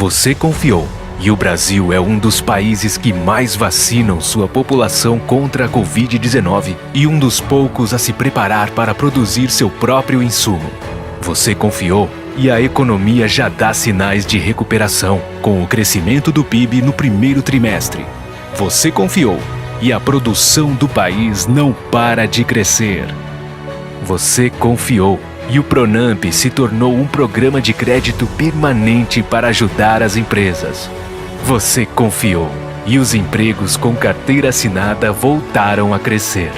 Você confiou. E o Brasil é um dos países que mais vacinam sua população contra a Covid-19 e um dos poucos a se preparar para produzir seu próprio insumo. Você confiou e a economia já dá sinais de recuperação, com o crescimento do PIB no primeiro trimestre. Você confiou e a produção do país não para de crescer. Você confiou e o Pronamp se tornou um programa de crédito permanente para ajudar as empresas. Você confiou e os empregos com carteira assinada voltaram a crescer.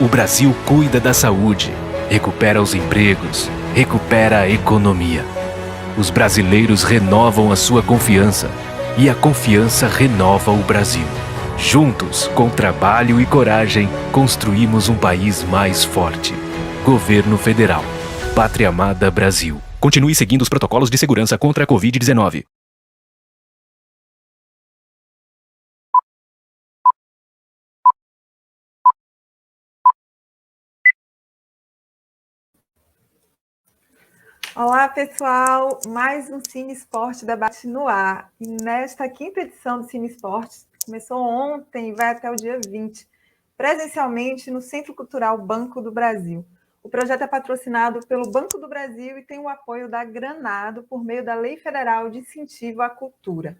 O Brasil cuida da saúde, recupera os empregos, recupera a economia. Os brasileiros renovam a sua confiança e a confiança renova o Brasil. Juntos, com trabalho e coragem, construímos um país mais forte. Governo Federal. Pátria Amada Brasil. Continue seguindo os protocolos de segurança contra a Covid-19. Olá, pessoal! Mais um Cine Esporte Debate no ar. E nesta quinta edição do Cine Esporte, que começou ontem e vai até o dia 20, presencialmente no Centro Cultural Banco do Brasil. O projeto é patrocinado pelo Banco do Brasil e tem o apoio da Granado por meio da Lei Federal de Incentivo à Cultura.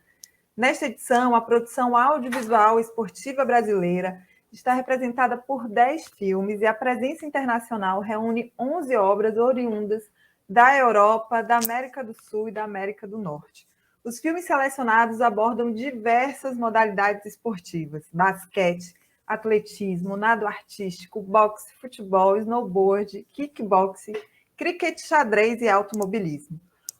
Nesta edição, a produção audiovisual esportiva brasileira está representada por 10 filmes e a presença internacional reúne 11 obras oriundas da Europa, da América do Sul e da América do Norte. Os filmes selecionados abordam diversas modalidades esportivas: basquete, atletismo, nado artístico, boxe, futebol, snowboard, kickboxing, cricket, xadrez e automobilismo.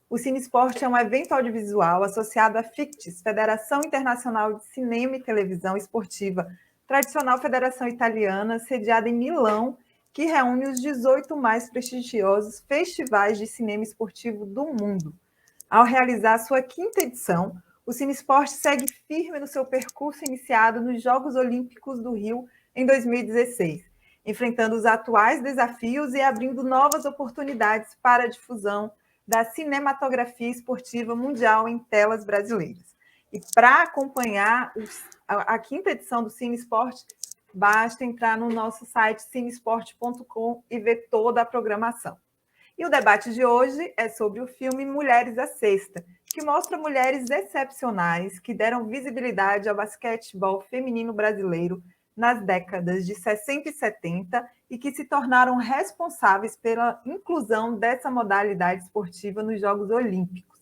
O Cine Esporte é um evento audiovisual associado à FICTIS, Federação Internacional de Cinema e Televisão Esportiva, tradicional federação italiana, sediada em Milão, que reúne os 18 mais prestigiosos festivais de cinema esportivo do mundo. Ao realizar sua quinta edição, o Cine Esporte segue firme no seu percurso iniciado nos Jogos Olímpicos do Rio em 2016, enfrentando os atuais desafios e abrindo novas oportunidades para a difusão da cinematografia esportiva mundial em telas brasileiras. E para acompanhar a quinta edição do Cine Esporte, basta entrar no nosso site cineesporte.com e ver toda a programação. E o debate de hoje é sobre o filme Mulheres à Sexta, que mostra mulheres excepcionais que deram visibilidade ao basquetebol feminino brasileiro nas décadas de 60 e 70 e que se tornaram responsáveis pela inclusão dessa modalidade esportiva nos Jogos Olímpicos,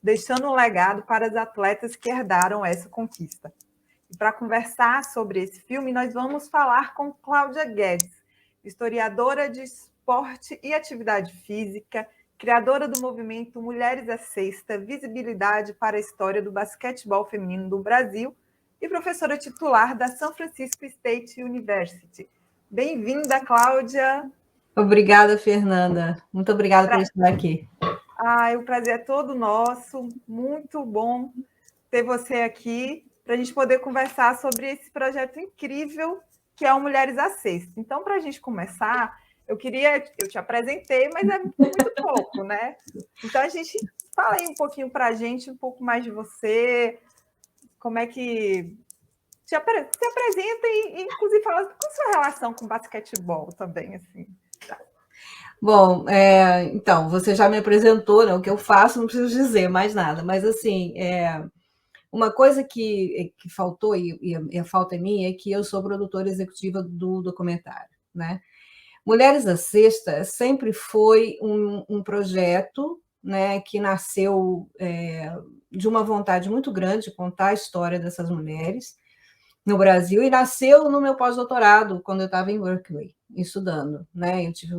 deixando um legado para as atletas que herdaram essa conquista. E para conversar sobre esse filme, nós vamos falar com Cláudia Guedes, historiadora de esporte e atividade física, criadora do movimento Mulheres à Sexta, visibilidade para a história do basquetebol feminino do Brasil e professora titular da São Francisco State University. Bem-vinda, Cláudia. Obrigada, Fernanda. Muito obrigada por estar aqui. O prazer é todo nosso. Muito bom ter você aqui para a gente poder conversar sobre esse projeto incrível que é o Mulheres à Sexta. Então, para a gente começar, eu te apresentei, mas é muito pouco, né? Então, a gente fala aí um pouquinho para a gente, um pouco mais de você, como é que se apresenta e inclusive, fala com sua relação com basquetebol também, assim. Tá. Bom, então, você já me apresentou, né? O que eu faço, não preciso dizer mais nada, mas, assim, uma coisa que faltou, e a falta é minha, é que eu sou produtora executiva do documentário, né? Mulheres à Sexta sempre foi um projeto, né, que nasceu de uma vontade muito grande de contar a história dessas mulheres no Brasil, e nasceu no meu pós-doutorado, quando eu estava em Berkeley, estudando, né? Eu tive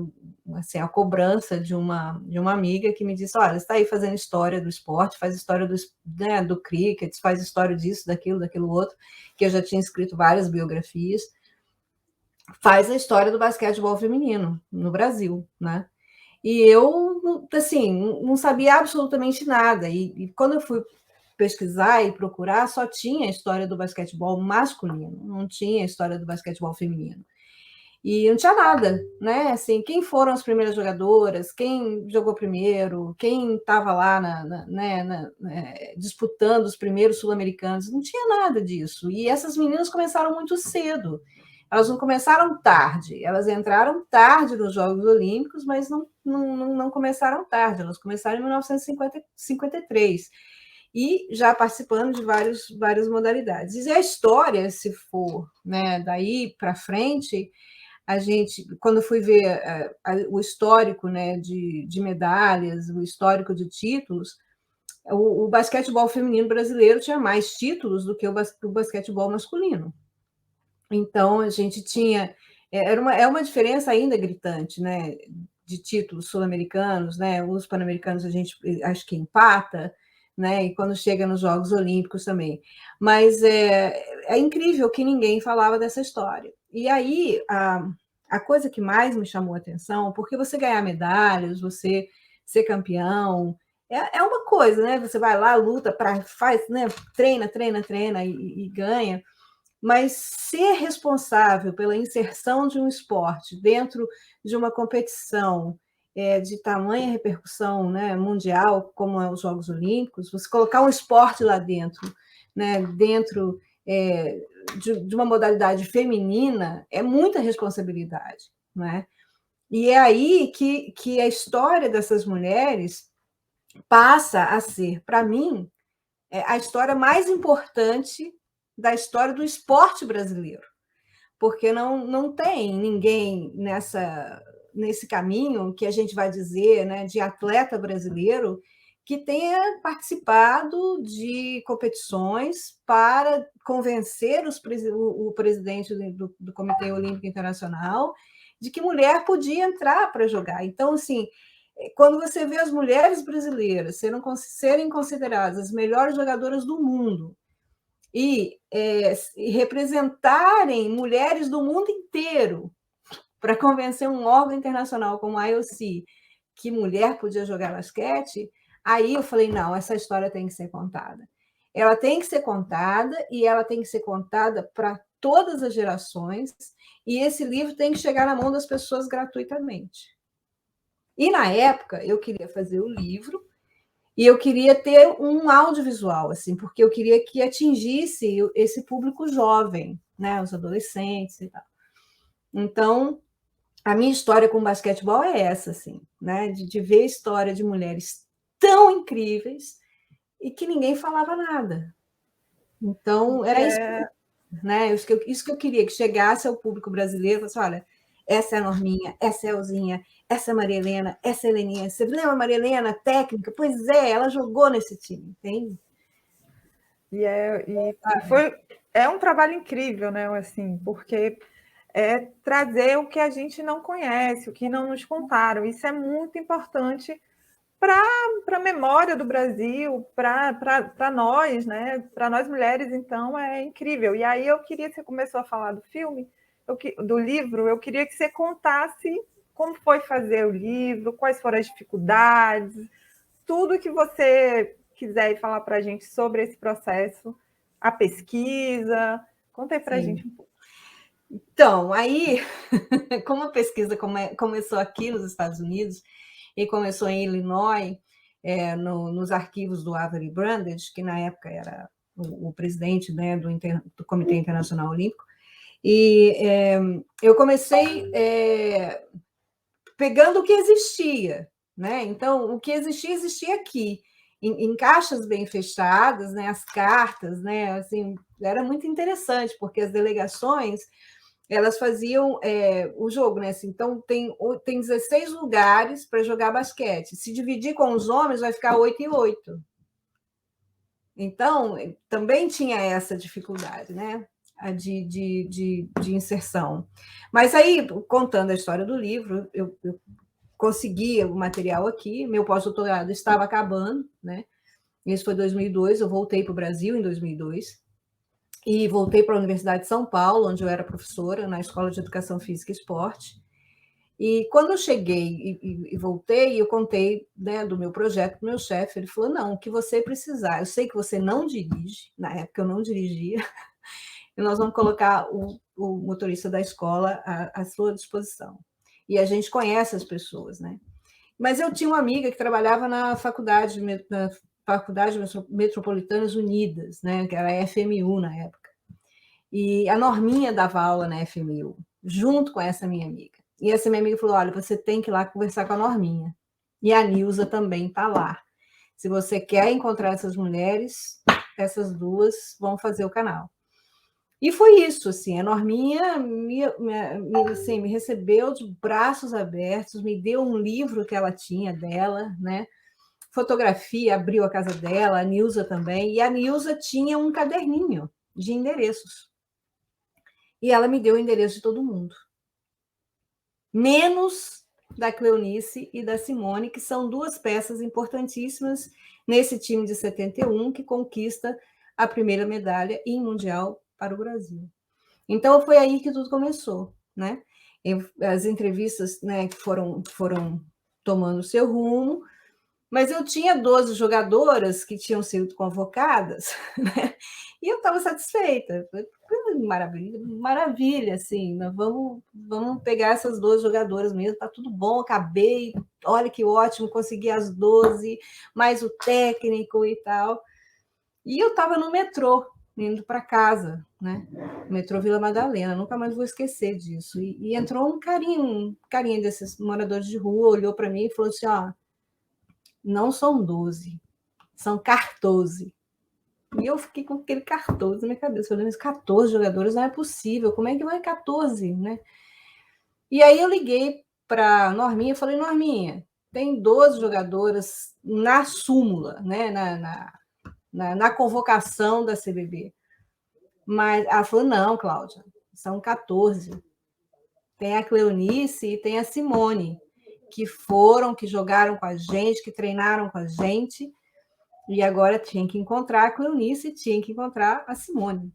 assim, a cobrança de uma amiga que me disse: olha, você está aí fazendo história do esporte, faz história do cricket, faz história disso, daquilo outro, que eu já tinha escrito várias biografias, faz a história do basquetebol feminino no Brasil, né? E eu, assim, não sabia absolutamente nada, e quando eu fui pesquisar e procurar, só tinha a história do basquetebol masculino, não tinha a história do basquetebol feminino. E não tinha nada, né? Assim, quem foram as primeiras jogadoras, quem jogou primeiro, quem estava lá disputando os primeiros sul-americanos, não tinha nada disso. E essas meninas começaram muito cedo. Elas não começaram tarde, elas entraram tarde nos Jogos Olímpicos, mas não começaram tarde, elas começaram em 1953 e já participando de várias modalidades. E a história, se for, né, daí para frente, a gente, quando fui ver o histórico, né, de medalhas, o histórico de títulos, o basquetebol feminino brasileiro tinha mais títulos do que o basquetebol masculino. Então, a gente tinha... É uma diferença ainda gritante, né, de títulos sul-americanos, né? Os pan-americanos a gente acho que empata, né? E quando chega nos Jogos Olímpicos também. Mas é incrível que ninguém falava dessa história. E aí, a coisa que mais me chamou a atenção, porque você ganhar medalhas, você ser campeão, é uma coisa, né? Você vai lá, luta, faz, né? Treina e ganha. Mas ser responsável pela inserção de um esporte dentro de uma competição de tamanha repercussão, né, mundial, como é os Jogos Olímpicos, você colocar um esporte lá dentro, né, dentro de uma modalidade feminina, é muita responsabilidade, né? E é aí que a história dessas mulheres passa a ser, para mim, a história mais importante da história do esporte brasileiro, porque não tem ninguém nesse caminho que a gente vai dizer, né, de atleta brasileiro que tenha participado de competições para convencer o presidente do Comitê Olímpico Internacional de que mulher podia entrar para jogar. Então, assim, quando você vê as mulheres brasileiras serem consideradas as melhores jogadoras do mundo e representarem mulheres do mundo inteiro para convencer um órgão internacional como a IOC que mulher podia jogar basquete, aí eu falei, não, essa história tem que ser contada. Ela tem que ser contada e ela tem que ser contada para todas as gerações e esse livro tem que chegar na mão das pessoas gratuitamente. E, na época, eu queria fazer o livro e eu queria ter um audiovisual, assim, porque eu queria que atingisse esse público jovem, né, os adolescentes e tal. Então, a minha história com o basquetebol é essa, assim, né, de ver a história de mulheres tão incríveis e que ninguém falava nada. Então, era isso, né, isso que eu queria, que chegasse ao público brasileiro e falasse, olha, essa é a Norminha, essa é a Elzinha, essa é a Maria Helena, essa é a Heleninha. Você lembra a Maria Helena, técnica? Pois é, ela jogou nesse time, entende? É um trabalho incrível, né? Assim, porque é trazer o que a gente não conhece, o que não nos contaram. Isso é muito importante para a memória do Brasil, para nós, né? Para nós mulheres, então, é incrível. E aí eu queria, você começou a falar do filme, do livro, eu queria que você contasse como foi fazer o livro, quais foram as dificuldades, tudo que você quiser falar para a gente sobre esse processo, a pesquisa. Conta aí para a gente um pouco. Então, aí, como a pesquisa começou aqui nos Estados Unidos e começou em Illinois, nos arquivos do Avery Brundage, que na época era o presidente, né, do Comitê Internacional Olímpico, e eu comecei pegando o que existia, né? Então, o que existia aqui, em caixas bem fechadas, né? As cartas, né? Assim, era muito interessante, porque as delegações elas faziam o jogo, né? Assim, então, tem 16 lugares para jogar basquete. Se dividir com os homens, vai ficar 8 e 8. Então, também tinha essa dificuldade, né? De inserção. Mas aí, contando a história do livro, eu consegui o material aqui, meu pós-doutorado estava acabando, né? Isso foi em 2002, eu voltei para o Brasil em 2002, e voltei para a Universidade de São Paulo, onde eu era professora, na Escola de Educação Física e Esporte. E quando eu cheguei e voltei, eu contei, né, do meu projeto para o meu chefe, ele falou, não, o que você precisar, eu sei que você não dirige, na época eu não dirigia, e nós vamos colocar o motorista da escola à sua disposição. E a gente conhece as pessoas, né? Mas eu tinha uma amiga que trabalhava na Faculdade Metropolitanas Unidas, né? Que era a FMU na época. E a Norminha dava aula na FMU, junto com essa minha amiga. E essa minha amiga falou, olha, você tem que ir lá conversar com a Norminha. E a Nilza também está lá. Se você quer encontrar essas mulheres, essas duas vão fazer o canal. E foi isso, assim, a Norminha assim, me recebeu de braços abertos, me deu um livro que ela tinha dela, né? Fotografia, abriu a casa dela, a Nilza também, e a Nilza tinha um caderninho de endereços. E ela me deu o endereço de todo mundo. Menos da Cleonice e da Simone, que são duas peças importantíssimas nesse time de 71, que conquista a primeira medalha em Mundial para o Brasil. Então, foi aí que tudo começou, né? As entrevistas, né, que foram tomando seu rumo, mas eu tinha 12 jogadoras que tinham sido convocadas, né? E eu estava satisfeita. Maravilha, maravilha, assim, nós vamos pegar essas 12 jogadoras mesmo, tá tudo bom, acabei, olha que ótimo, consegui as 12, mais o técnico e tal. E eu estava no metrô, indo para casa, né? Metrô Vila Madalena, nunca mais vou esquecer disso. E entrou um carinha desses moradores de rua, olhou para mim e falou assim, ó, não são 12, são 14. E eu fiquei com aquele 14 na minha cabeça, olhando, 14 jogadores, não é possível, como é que vai 14, né? E aí eu liguei para a Norminha e falei, Norminha, tem 12 jogadoras na súmula, né? Na convocação da CBB. Mas ela falou, não, Cláudia, são 14. Tem a Cleonice e tem a Simone, que jogaram com a gente, que treinaram com a gente, e agora tinha que encontrar a Cleonice e tinha que encontrar a Simone.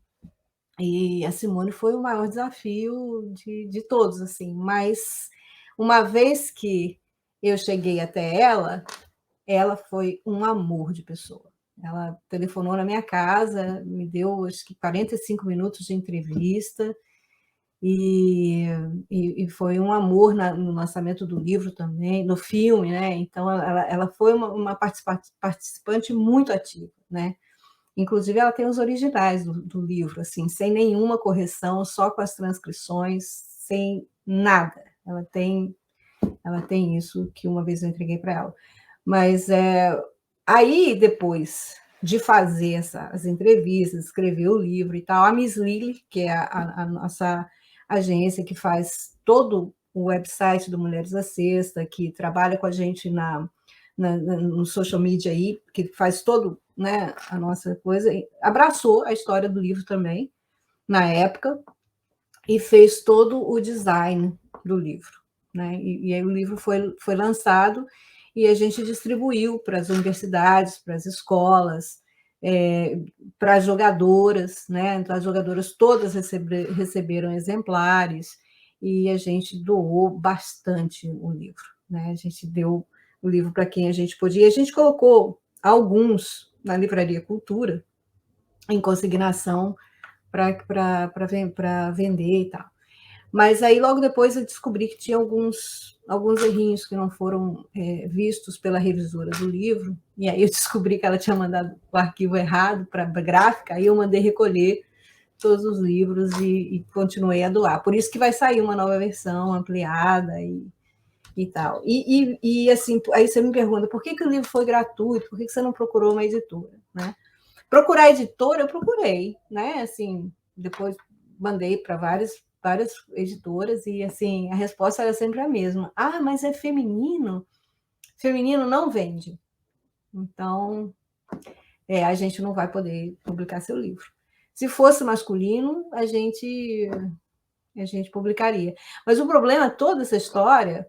E a Simone foi o maior desafio de todos, assim. Mas uma vez que eu cheguei até ela foi um amor de pessoa. Ela telefonou na minha casa, me deu acho que 45 minutos de entrevista, e foi um amor no lançamento do livro também, no filme, né? Então ela foi uma participante muito ativa, né? Inclusive ela tem os originais do livro, assim, sem nenhuma correção, só com as transcrições, sem nada. Ela tem isso que uma vez eu entreguei para ela. Mas aí depois de fazer as entrevistas, escrever o livro e tal, a Miss Lily, que é a nossa agência que faz todo o website do Mulheres da Sexta, que trabalha com a gente no social media aí, que faz todo, né, a nossa coisa, abraçou a história do livro também, na época, e fez todo o design do livro, né? E aí o livro foi lançado e a gente distribuiu para as universidades, para as escolas, para as jogadoras, né? Então, as jogadoras todas receberam exemplares e a gente doou bastante o livro, né? A gente deu o livro para quem a gente podia. A gente colocou alguns na Livraria Cultura em consignação para vender e tal. Mas aí, logo depois, eu descobri que tinha alguns errinhos que não foram vistos pela revisora do livro, e aí eu descobri que ela tinha mandado o arquivo errado para a gráfica, aí eu mandei recolher todos os livros e continuei a doar. Por isso que vai sair uma nova versão ampliada e tal. E assim, aí você me pergunta, por que o livro foi gratuito? Por que você não procurou uma editora, né? Procurar editora, eu procurei, né? Assim, depois mandei para várias editoras e assim a resposta era sempre a mesma. Ah, mas é feminino? Feminino não vende. Então, a gente não vai poder publicar seu livro. Se fosse masculino, a gente publicaria. Mas o problema de toda essa história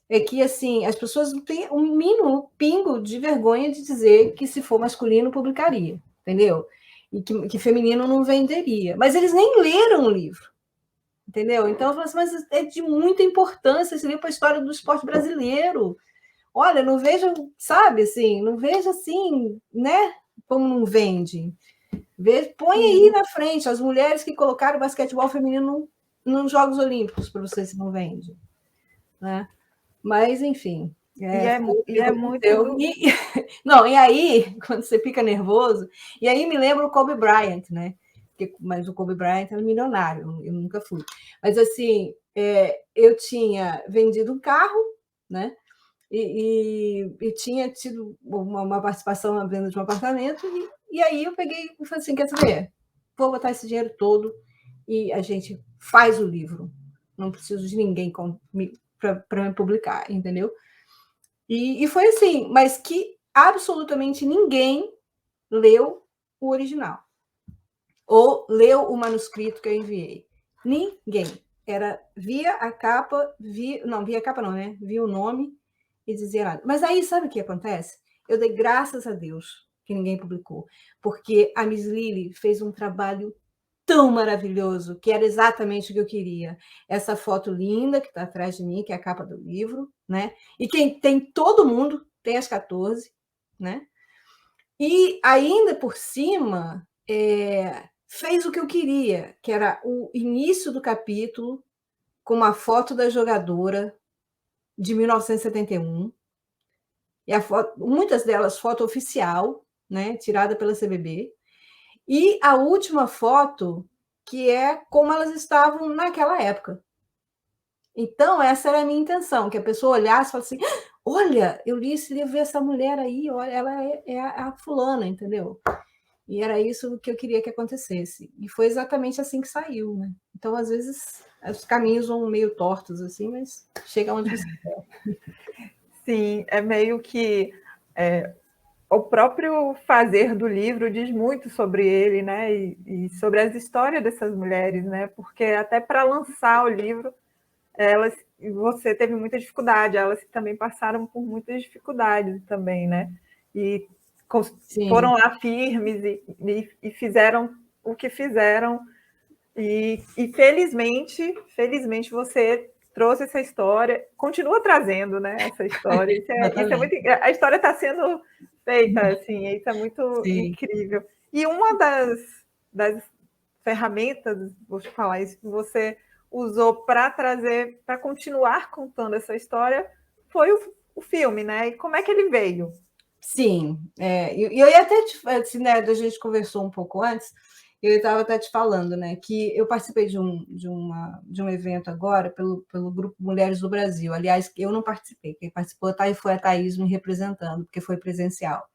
é que assim as pessoas não têm um mínimo pingo de vergonha de dizer que se for masculino publicaria, entendeu? E que feminino não venderia. Mas eles nem leram o livro. Entendeu? Então, eu falo assim, mas é de muita importância esse livro para a história do esporte brasileiro. Olha, não vejo, sabe, assim, não vejo assim, né, como não vende. Põe aí na frente as mulheres que colocaram o basquetebol feminino nos Jogos Olímpicos para você se não vende, né? Mas, enfim, E é muito não, e aí, quando você fica nervoso, e aí me lembra o Kobe Bryant, né? Mas o Kobe Bryant era milionário, eu nunca fui. Mas, assim, eu tinha vendido um carro, né? E tinha tido uma participação na venda de um apartamento, e aí eu peguei e falei assim, quer saber? Vou botar esse dinheiro todo e a gente faz o livro. Não preciso de ninguém para me publicar, entendeu? E foi assim, mas que absolutamente ninguém leu o original. Ou leu o manuscrito que eu enviei. Ninguém. Via a capa, via a capa não, né? Via o nome e dizia nada. Mas aí, sabe o que acontece? Eu dei graças a Deus que ninguém publicou, porque a Miss Lily fez um trabalho tão maravilhoso, que era exatamente o que eu queria. Essa foto linda que está atrás de mim, que é a capa do livro, né? E quem tem todo mundo, tem as 14, né? E ainda por cima, fez o que eu queria, que era o início do capítulo com uma foto da jogadora de 1971, e a foto, muitas delas foto oficial, né, tirada pela CBB, e a última foto que é como elas estavam naquela época. Então, essa era a minha intenção, que a pessoa olhasse e falasse assim, olha, eu li esse livro, essa mulher aí, olha, ela é a fulana, entendeu? E era isso que eu queria que acontecesse. E foi exatamente assim que saiu, né? Então, às vezes, os caminhos vão meio tortos, assim, mas chega onde você quer. Sim, é meio que o próprio fazer do livro diz muito sobre ele, né? E sobre as histórias dessas mulheres, né? Porque até para lançar o livro, você teve muita dificuldade, elas também passaram por muitas dificuldades também, né? E foram lá firmes e fizeram o que fizeram. E felizmente você trouxe essa história, continua trazendo, né, essa história. Isso é muito, a história está sendo feita, assim, isso é muito incrível. E uma das ferramentas, vou te falar isso, que você usou para trazer, para continuar contando essa história, foi o filme, né? E como é que ele veio? Sim, e eu ia até, assim, né, a gente conversou um pouco antes, eu estava até te falando, né, que eu participei de um evento agora pelo Grupo Mulheres do Brasil. Aliás, eu não participei, quem participou foi a Thaís me representando, porque foi presencial.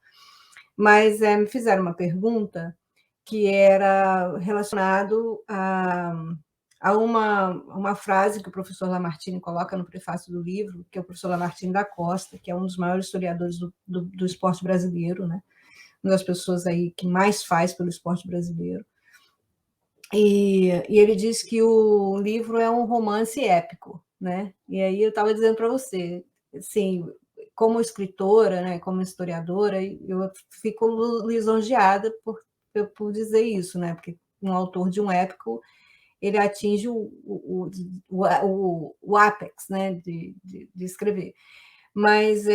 Mas me fizeram uma pergunta que era relacionado a uma frase que o professor Lamartine coloca no prefácio do livro, que é o professor Lamartine da Costa, que é um dos maiores historiadores do esporte brasileiro, né? Uma das pessoas aí que mais faz pelo esporte brasileiro. E ele diz que o livro é um romance épico, né? E aí eu estava dizendo para você, assim, como escritora, né, como historiadora, eu fico lisonjeada por dizer isso, né? Porque um autor de um épico, ele atinge o ápex, né, de escrever. Mas,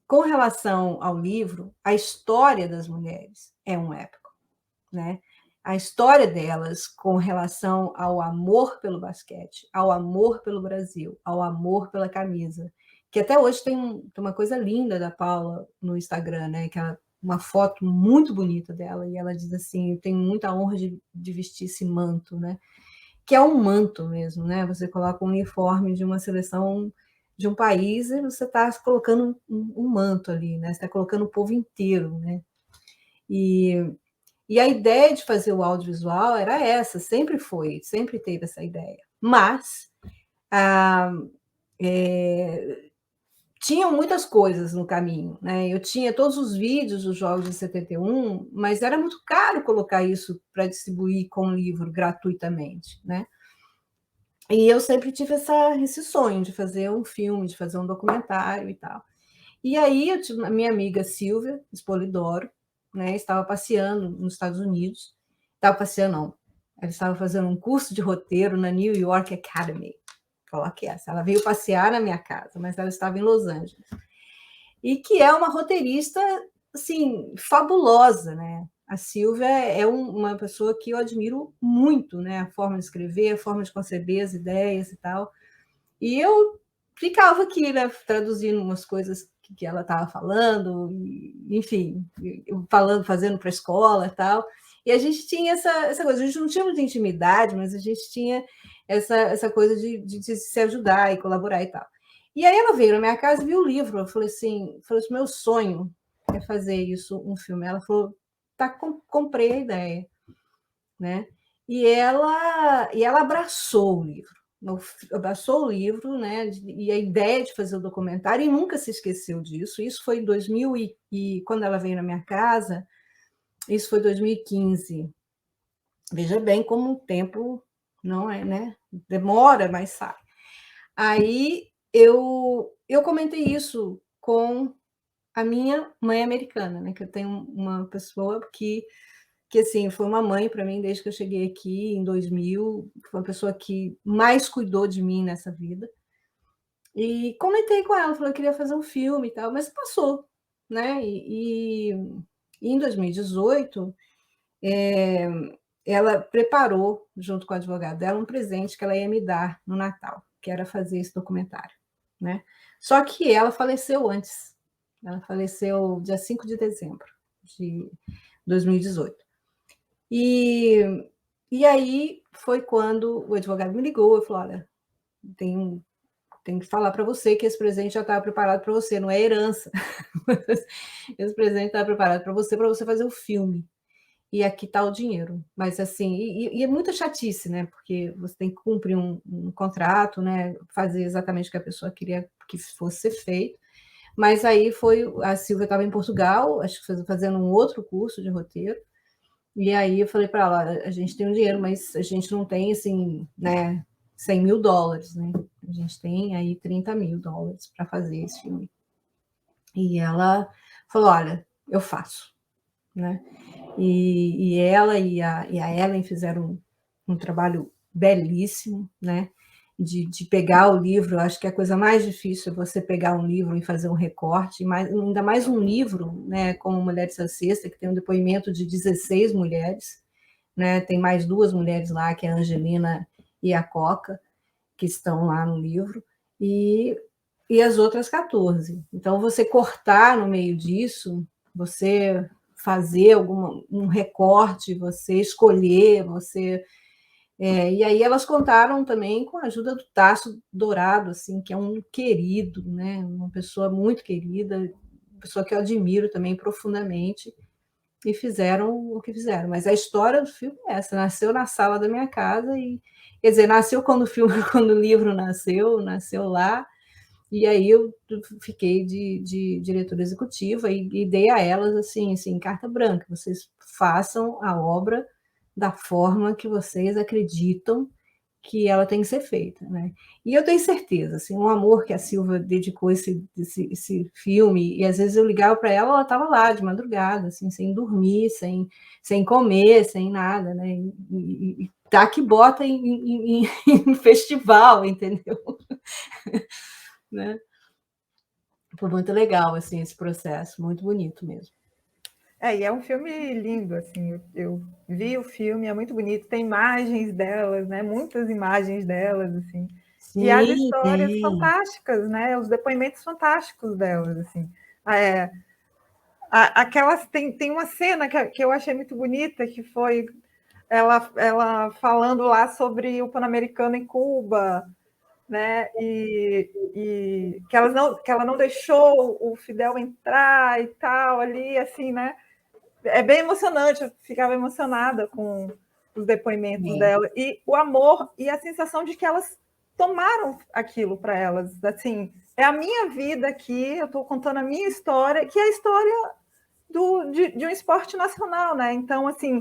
com relação ao livro, a história das mulheres é um épico, né? A história delas com relação ao amor pelo basquete, ao amor pelo Brasil, ao amor pela camisa, que até hoje tem uma coisa linda da Paula no Instagram, né? Que uma foto muito bonita dela, e ela diz assim, eu tenho muita honra de vestir esse manto, né? Que é um manto mesmo, né? Você coloca um uniforme de uma seleção de um país e você está colocando um manto ali, né? Você está colocando o povo inteiro, né? E a ideia de fazer o audiovisual era essa, sempre teve essa ideia. Mas tinham muitas coisas no caminho, né? Eu tinha todos os vídeos dos Jogos de 71, mas era muito caro colocar isso para distribuir com livro gratuitamente, né? E eu sempre tive esse sonho de fazer um filme, de fazer um documentário e tal. E aí eu tive a minha amiga Silvia Spolidoro, né? Estava passeando nos Estados Unidos. Estava passeando, não. Ela estava fazendo um curso de roteiro na New York Academy. Coloque essa. Ela veio passear na minha casa, mas ela estava em Los Angeles. E que é uma roteirista, assim, fabulosa, né? a Silvia é uma pessoa que eu admiro muito, né? A forma de escrever, a forma de conceber as ideias e tal. E eu ficava aqui, né, traduzindo umas coisas que ela estava falando, enfim, falando, fazendo para a escola e tal. E a gente tinha essa coisa, a gente não tinha muita intimidade, mas a gente tinha essa coisa de se ajudar e colaborar e tal. E aí ela veio na minha casa e viu o livro. Eu falei assim, meu sonho é fazer isso, um filme. Ela falou, tá, comprei a ideia, né? E ela abraçou o livro. Abraçou o livro, né? E a ideia de fazer o documentário, e nunca se esqueceu disso. Isso foi em 2000 e quando ela veio na minha casa, isso foi 2015. Veja bem como o tempo não é, né? Demora, mas sai. Aí eu comentei isso com a minha mãe americana, né? Que eu tenho uma pessoa que assim, foi uma mãe para mim desde que eu cheguei aqui em 2000, foi uma pessoa que mais cuidou de mim nessa vida. E comentei com ela, falei que eu queria fazer um filme e tal, mas passou, né? E em 2018, ela preparou, junto com o advogado dela, um presente que ela ia me dar no Natal, que era fazer esse documentário, né? Só que ela faleceu antes. Ela faleceu dia 5 de dezembro de 2018. E aí foi quando o advogado me ligou e falou: olha, tem que falar para você que esse presente já estava preparado para você, não é herança. Esse presente estava preparado para você fazer o filme. E aqui está o dinheiro. Mas assim, e é muita chatice, né? Porque você tem que cumprir um contrato, né? Fazer exatamente o que a pessoa queria que fosse ser feito. Mas aí a Silvia estava em Portugal, acho que fazendo um outro curso de roteiro. E aí eu falei para ela, a gente tem um dinheiro, mas a gente não tem, assim, né, $100 mil, né? A gente tem aí $30 mil para fazer esse filme. E ela falou, olha, eu faço, né? E ela e a Ellen fizeram um trabalho belíssimo, né? De pegar o livro, acho que a coisa mais difícil é você pegar um livro e fazer um recorte, ainda mais um livro, né, como Mulheres à Sexta, que tem um depoimento de 16 mulheres, né, tem mais 2 mulheres lá, que é a Angelina e a Coca, que estão lá no livro, e as outras 14. Então, você cortar no meio disso, você fazer um recorte, você escolher, e aí elas contaram também com a ajuda do Tasso Dourado, assim, que é um querido, né? Uma pessoa muito querida, uma pessoa que eu admiro também profundamente, e fizeram o que fizeram. Mas a história do filme é essa, nasceu na sala da minha casa, quer dizer, nasceu quando quando o livro nasceu lá, e aí eu fiquei de diretora executiva e dei a elas assim, carta branca, vocês façam a obra da forma que vocês acreditam que ela tem que ser feita, né? E eu tenho certeza, assim, o amor que a Silvia dedicou esse filme, e às vezes eu ligava para ela, ela estava lá de madrugada, assim, sem dormir, sem comer, sem nada, né? E tá que bota em festival, entendeu? Né? Foi muito legal, assim, esse processo, muito bonito mesmo. E é um filme lindo, assim, eu vi o filme, é muito bonito, tem imagens delas, né, muitas imagens delas, assim, Sim, e as histórias fantásticas, né, os depoimentos fantásticos delas, assim. Tem uma cena que eu achei muito bonita, que foi ela falando lá sobre o Pan-Americano em Cuba, né? E que ela não deixou o Fidel entrar e tal ali, assim, né? É bem emocionante, eu ficava emocionada com os depoimentos dela e o amor e a sensação de que elas tomaram aquilo para elas, assim, é a minha vida aqui, eu estou contando a minha história, que é a história de um esporte nacional, né? Então, assim,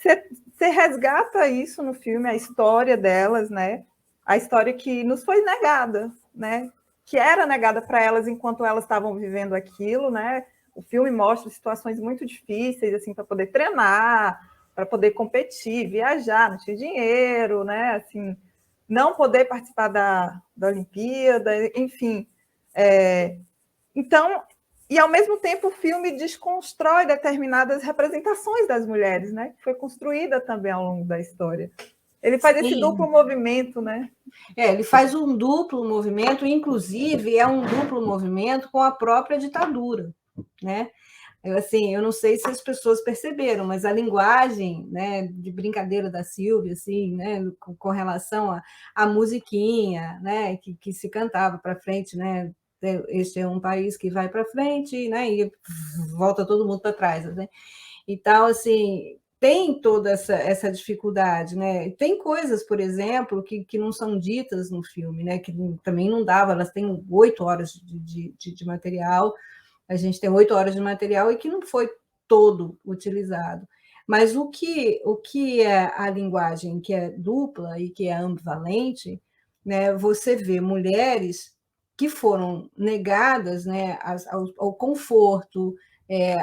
você resgata isso no filme, a história delas, né? A história que nos foi negada, né? Que era negada para elas enquanto elas estavam vivendo aquilo, né? O filme mostra situações muito difíceis, assim, para poder treinar, para poder competir, viajar, não tinha dinheiro, né? Assim, não poder participar da Olimpíada, enfim. Então, E, ao mesmo tempo, o filme desconstrói determinadas representações das mulheres, né? Que foi construída também ao longo da história. Ele faz esse duplo movimento, né? Ele faz um duplo movimento, inclusive é um duplo movimento com a própria ditadura, né? Assim, eu não sei se as pessoas perceberam, mas a linguagem, né, de brincadeira da Silvia, assim, né, com relação à musiquinha, né, que se cantava para frente, né, este é um país que vai para frente, né, e volta todo mundo para trás, né? Então, assim, tem toda essa dificuldade, né? Tem coisas, por exemplo, que não são ditas no filme, né? Que também não dava, elas têm 8 horas de material, a gente tem 8 horas de material e que não foi todo utilizado. Mas o que é a linguagem que é dupla e que é ambivalente, né? Você vê mulheres que foram negadas, né, ao conforto,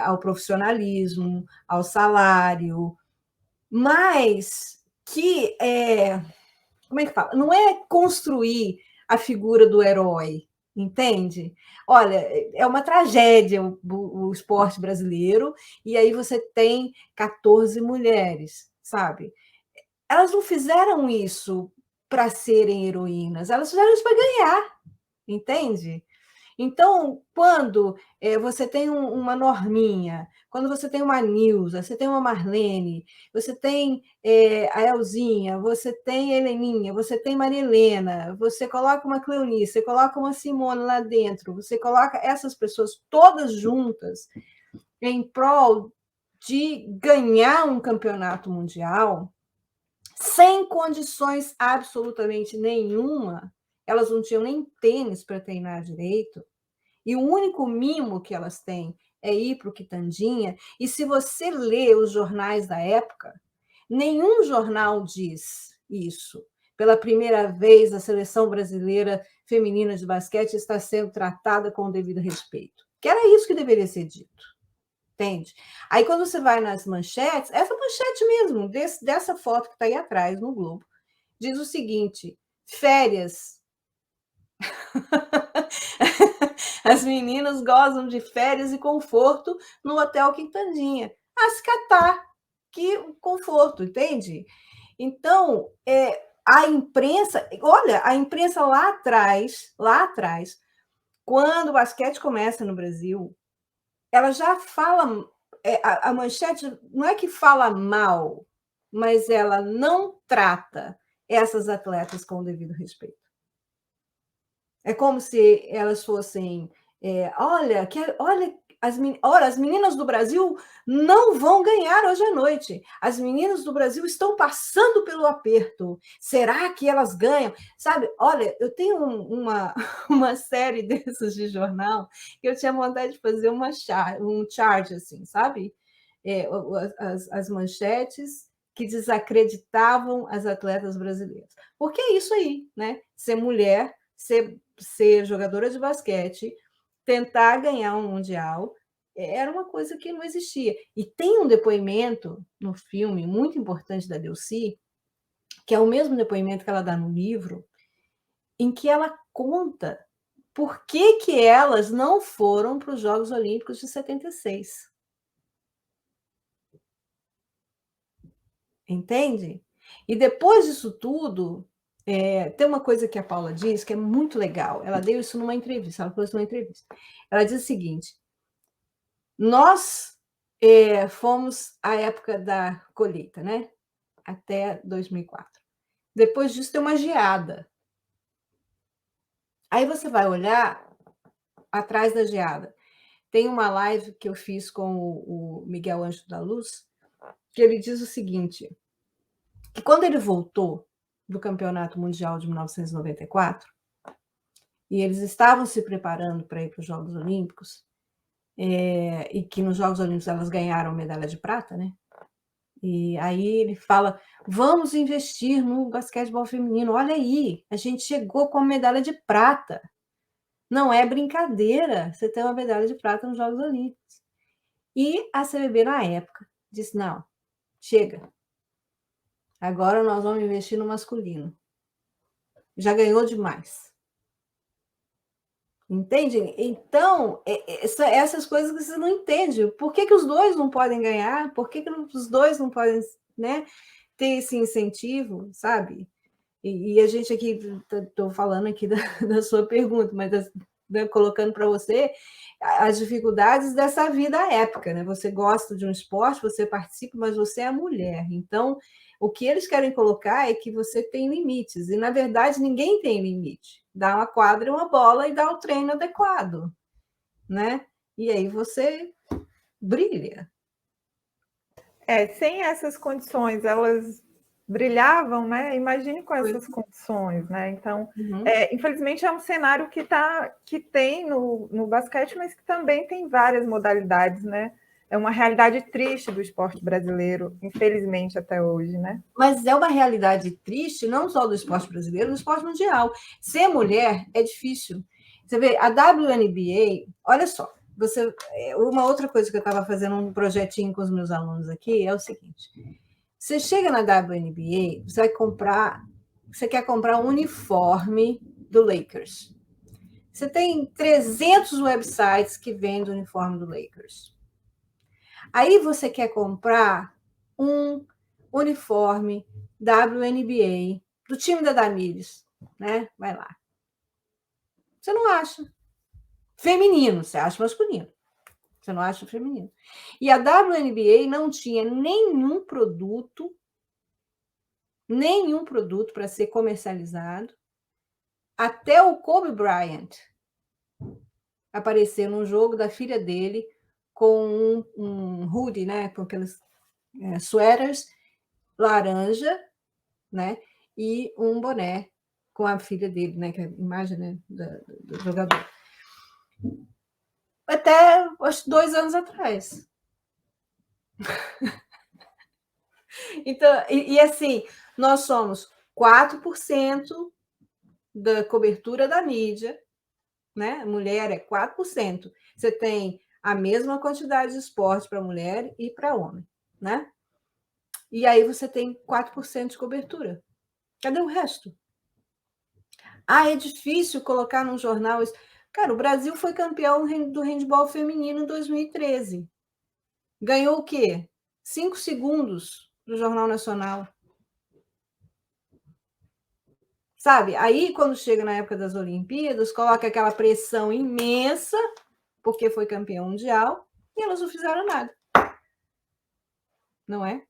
ao profissionalismo, ao salário, mas que como é que fala? Não é construir a figura do herói, entende? Olha, é uma tragédia o esporte brasileiro, e aí você tem 14 mulheres, sabe? Elas não fizeram isso para serem heroínas, elas fizeram isso para ganhar, entende? Então, quando você tem uma Norminha, quando você tem uma Nilza, você tem uma Marlene, você tem a Elzinha, você tem a Heleninha, você tem Maria Helena, você coloca uma Cleonice, você coloca uma Simone lá dentro, você coloca essas pessoas todas juntas em prol de ganhar um campeonato mundial, sem condições absolutamente nenhuma, elas não tinham nem tênis para treinar direito, e o único mimo que elas têm é ir para o Quitandinha. E se você lê os jornais da época, nenhum jornal diz isso. Pela primeira vez, a seleção brasileira feminina de basquete está sendo tratada com o devido respeito. Que era isso que deveria ser dito. Entende? Aí, quando você vai nas manchetes, essa manchete mesmo, dessa foto que está aí atrás no Globo, diz o seguinte: férias. As meninas gozam de férias e conforto no Hotel Quintandinha. Se catar, que conforto, entende? Então, a imprensa, olha, a imprensa lá atrás, quando o basquete começa no Brasil, ela já fala, a manchete não é que fala mal, mas ela não trata essas atletas com o devido respeito. É como se elas fossem, olha, as meninas do Brasil não vão ganhar hoje à noite. As meninas do Brasil estão passando pelo aperto. Será que elas ganham? Sabe, olha, eu tenho uma série dessas de jornal que eu tinha vontade de fazer um chart, assim, sabe? As manchetes que desacreditavam as atletas brasileiras. Porque é isso aí, né? Ser mulher, ser jogadora de basquete, tentar ganhar um mundial, era uma coisa que não existia. E tem um depoimento no filme muito importante da Delcy, que é o mesmo depoimento que ela dá no livro, em que ela conta por que elas não foram para os Jogos Olímpicos de 76. Entende? E depois disso tudo, tem uma coisa que a Paula diz que é muito legal. Ela deu isso numa entrevista, ela falou isso numa entrevista. Ela diz o seguinte: nós fomos à época da colheita, né? Até 2004. Depois disso, tem uma geada. Aí você vai olhar atrás da geada. Tem uma live que eu fiz com o Miguel Anjo da Luz, que ele diz o seguinte: que quando ele voltou do Campeonato Mundial de 1994, e eles estavam se preparando para ir para os Jogos Olímpicos, e que nos Jogos Olímpicos elas ganharam medalha de prata, né? E aí ele fala: vamos investir no basquetebol feminino. Olha aí, a gente chegou com a medalha de prata. Não é brincadeira você ter uma medalha de prata nos Jogos Olímpicos. E a CBB, na época, disse: não, chega. Agora nós vamos investir no masculino. Já ganhou demais. Entende? Então, essas coisas que você não entende. Por que os dois não podem ganhar? Por que os dois não podem, né, ter esse incentivo, sabe? E a gente aqui, estou falando aqui da sua pergunta, mas né, colocando para você as dificuldades dessa vida épica, né? Você gosta de um esporte, você participa, mas você é mulher. Então, o que eles querem colocar é que você tem limites, e na verdade ninguém tem limite. Dá uma quadra e uma bola e dá o treino adequado, né? E aí você brilha. Sem essas condições, elas brilhavam, né? Imagine com essas condições, né? Então, infelizmente é um cenário que tem no basquete, mas que também tem várias modalidades, né? É uma realidade triste do esporte brasileiro, infelizmente, até hoje, né? Mas é uma realidade triste, não só do esporte brasileiro, do esporte mundial. Ser mulher é difícil. Você vê, a WNBA, olha só, uma outra coisa que eu estava fazendo um projetinho com os meus alunos aqui é o seguinte: você chega na WNBA, você quer comprar um uniforme do Lakers. Você tem 300 websites que vendem o uniforme do Lakers. Aí você quer comprar um uniforme WNBA do time da Damires, né? Vai lá. Você não acha. Feminino, você acha masculino. Você não acha feminino. E a WNBA não tinha nenhum produto para ser comercializado até o Kobe Bryant aparecer num jogo da filha dele com um hoodie, né, com aqueles sweaters laranja, né, e um boné com a filha dele, né, que é a imagem, né, do jogador. Até, acho, 2 anos atrás. Então, e assim, nós somos 4% da cobertura da mídia, né? Mulher é 4%. Você tem a mesma quantidade de esporte para mulher e para homem, né? E aí você tem 4% de cobertura. Cadê o resto? Ah, é difícil colocar num jornal isso. Cara, o Brasil foi campeão do handebol feminino em 2013. Ganhou o quê? 5 segundos do Jornal Nacional. Sabe? Aí, quando chega na época das Olimpíadas, coloca aquela pressão imensa, porque foi campeão mundial, e elas não fizeram nada. Não é?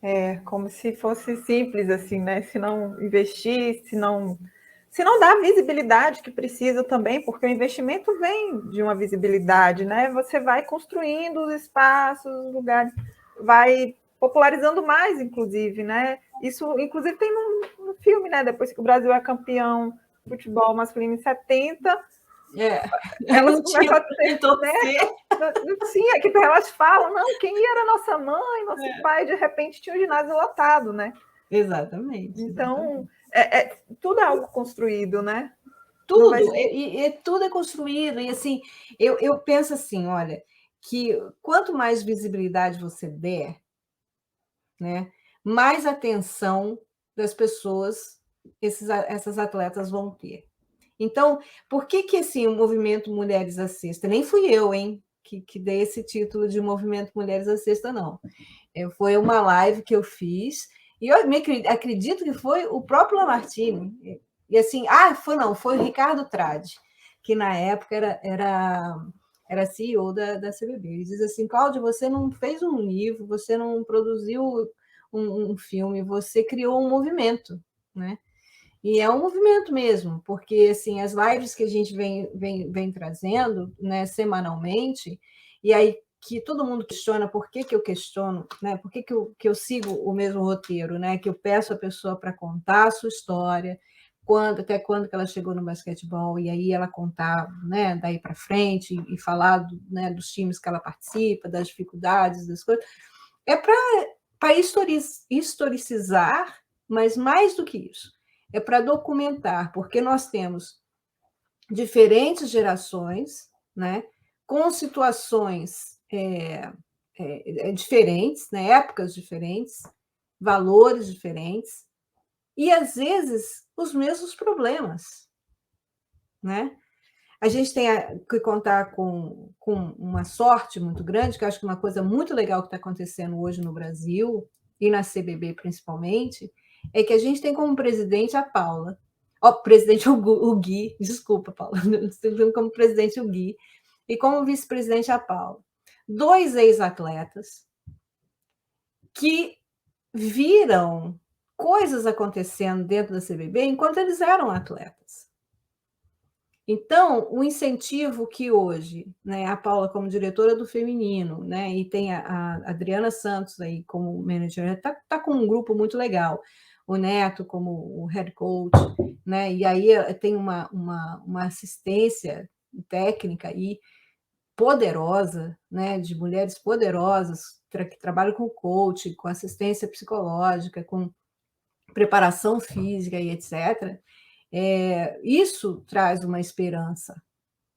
É como se fosse simples, assim, né? Se não investir, se não dá a visibilidade que precisa também, porque o investimento vem de uma visibilidade, né? Você vai construindo os espaços, os lugares, vai popularizando mais, inclusive, né? Isso, inclusive, tem no filme, né? Depois que o Brasil é campeão de futebol masculino em 70, elas começam a ter, né? Sim, é que elas falam, não, quem era nossa mãe, nosso pai, de repente tinha um ginásio lotado, né? Exatamente. Então, tudo é algo construído, né? Tudo, tudo é construído, e assim, eu penso assim, olha, que quanto mais visibilidade você der, né, mais atenção das pessoas essas atletas vão ter. Então, por que assim, o movimento Mulheres à Sexta? Nem fui eu, hein, que dei esse título de movimento Mulheres à Sexta, não. Foi uma live que eu fiz, e eu acredito que foi o próprio Lamartine. E assim, foi o Ricardo Tradi, que na época era CEO da CBB. Ele diz assim: Cláudia, você não fez um livro, você não produziu um filme, você criou um movimento, né? E é um movimento mesmo, porque assim, as lives que a gente vem trazendo, né, semanalmente, e aí que todo mundo questiona por que eu questiono, né? Por que eu sigo o mesmo roteiro, né? Que eu peço a pessoa para contar a sua história, até quando que ela chegou no basquetebol, e aí ela contar, né, daí para frente, e falar né, dos times que ela participa, das dificuldades, das coisas. É para historicizar, mas mais do que isso, é para documentar, porque nós temos diferentes gerações, né, com situações diferentes, né, épocas diferentes, valores diferentes, e às vezes os mesmos problemas, né? A gente tem que contar com uma sorte muito grande, que eu acho que uma coisa muito legal que está acontecendo hoje no Brasil, e na CBB principalmente, é que a gente tem como presidente a Paula. Presidente o Gui, desculpa, Paula, como presidente o Gui, e como vice-presidente a Paula. 2 ex-atletas que viram coisas acontecendo dentro da CBB enquanto eles eram atletas. Então, o incentivo que hoje, né, a Paula como diretora do feminino, né, e tem a Adriana Santos aí como manager, está com um grupo muito legal, o Neto como o head coach, né, e aí tem uma assistência técnica aí poderosa, né, de mulheres poderosas que trabalham com coach, com assistência psicológica, com preparação física e etc. Isso traz uma esperança,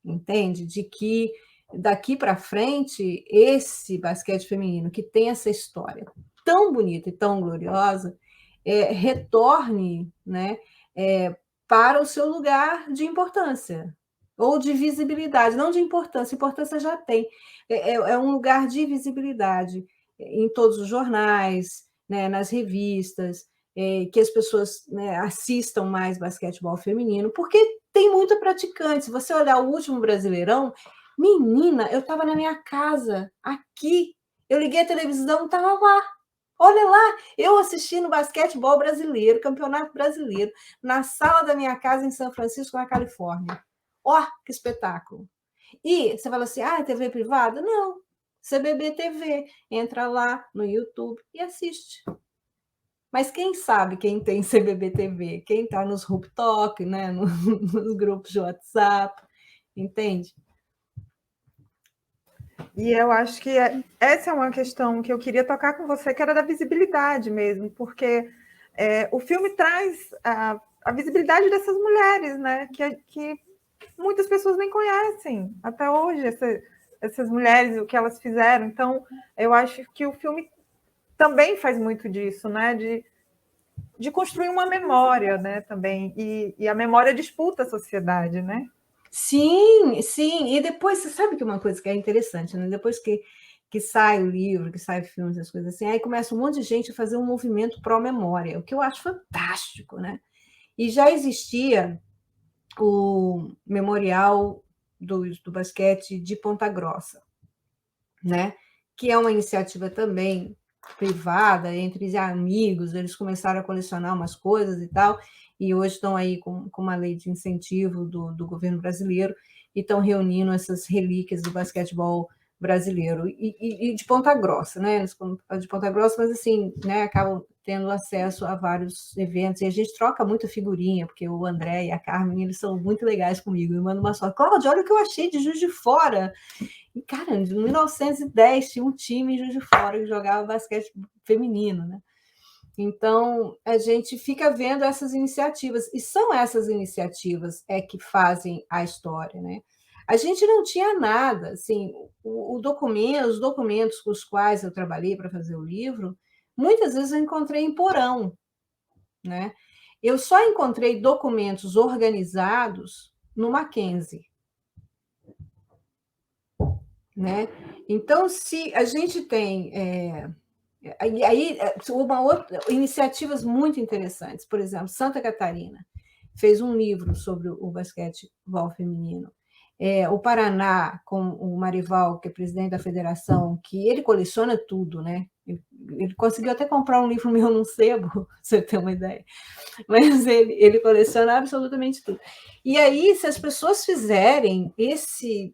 entende? De que daqui para frente esse basquete feminino que tem essa história tão bonita e tão gloriosa retorne, né, para o seu lugar de importância ou de visibilidade, não de importância, importância já tem, é um lugar de visibilidade em todos os jornais, né, nas revistas, que as pessoas, né, assistam mais basquetebol feminino, porque tem muito praticante. Se você olhar o último Brasileirão, menina, eu estava na minha casa, aqui, eu liguei a televisão, estava lá. Olha lá, eu assistindo basquetebol brasileiro, campeonato brasileiro, na sala da minha casa em São Francisco, na Califórnia. Ó, que espetáculo! E você fala assim, TV privada? Não, CBB TV. Entra lá no YouTube e assiste. Mas quem sabe quem tem CBB TV? Quem está nos rooftop, né? Nos grupos de WhatsApp, entende? E eu acho que essa é uma questão que eu queria tocar com você, que era da visibilidade mesmo, porque o filme traz a visibilidade dessas mulheres, né? Que muitas pessoas nem conhecem até hoje, essas mulheres, o que elas fizeram. Então, eu acho que o filme também faz muito disso, né? De construir uma memória, né? Também. E a memória disputa a sociedade, né? Sim, sim. E depois, você sabe que uma coisa que é interessante, né? Depois que sai o livro, que sai filmes, as coisas assim, aí começa um monte de gente a fazer um movimento pró-memória, o que eu acho fantástico, né? E já existia o Memorial do Basquete de Ponta Grossa, né? Que é uma iniciativa também privada, entre amigos, eles começaram a colecionar umas coisas e tal, e hoje estão aí com uma lei de incentivo do governo brasileiro e estão reunindo essas relíquias do basquetebol brasileiro e de Ponta Grossa, né? De Ponta Grossa, mas assim, né? Acabam tendo acesso a vários eventos e a gente troca muita figurinha, porque o André e a Carmen, eles são muito legais comigo. Me mandam uma só, Cláudia, olha o que eu achei de Juiz de Fora. E, cara, em 1910 tinha um time em Juiz de Fora que jogava basquete feminino, né? Então, a gente fica vendo essas iniciativas, e são essas iniciativas que fazem a história, né? A gente não tinha nada, assim, os documentos com os quais eu trabalhei para fazer o livro, muitas vezes eu encontrei em porão, né? Eu só encontrei documentos organizados no Mackenzie, né? Então, se a gente tem aí uma outra iniciativas muito interessantes, por exemplo, Santa Catarina fez um livro sobre o basquetebol feminino. O Paraná, com o Marival, que é presidente da federação, que ele coleciona tudo, né? Ele conseguiu até comprar um livro meu num sebo, pra você ter uma ideia. Mas ele coleciona absolutamente tudo. E aí, se as pessoas fizerem esse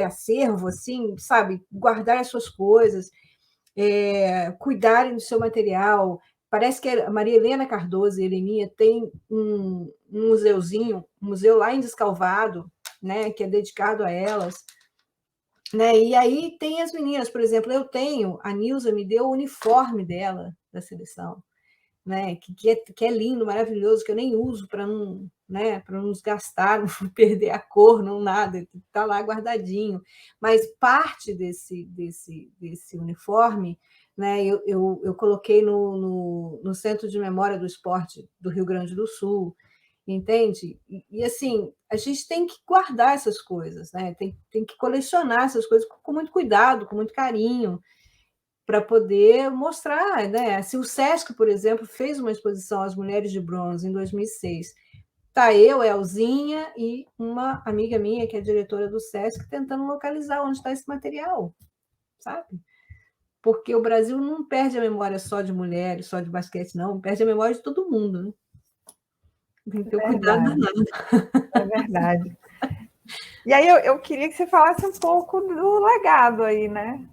acervo, assim, sabe, guardar as suas coisas, cuidarem do seu material. Parece que a Maria Helena Cardoso e a Heleninha tem um museuzinho, um museu lá em Descalvado, né, que é dedicado a elas. Né? E aí tem as meninas, por exemplo, a Nilza me deu o uniforme dela, da seleção, né? Que é lindo, maravilhoso, que eu nem uso para não, né, para não desgastar, não perder a cor, não nada, está lá guardadinho. Mas parte desse uniforme, né, eu coloquei no Centro de Memória do Esporte do Rio Grande do Sul. entende? E, assim, a gente tem que guardar essas coisas, né? Tem que colecionar essas coisas com muito cuidado, com muito carinho, para poder mostrar, né? Se o Sesc, por exemplo, fez uma exposição às mulheres de bronze em 2006, tá eu, Elzinha e uma amiga minha, que é diretora do Sesc, tentando localizar onde está esse material, sabe? Porque o Brasil não perde a memória só de mulheres, só de basquete, não, perde a memória de todo mundo, né? Tem que ter cuidado danado. É verdade. E aí eu queria que você falasse um pouco do legado aí, né?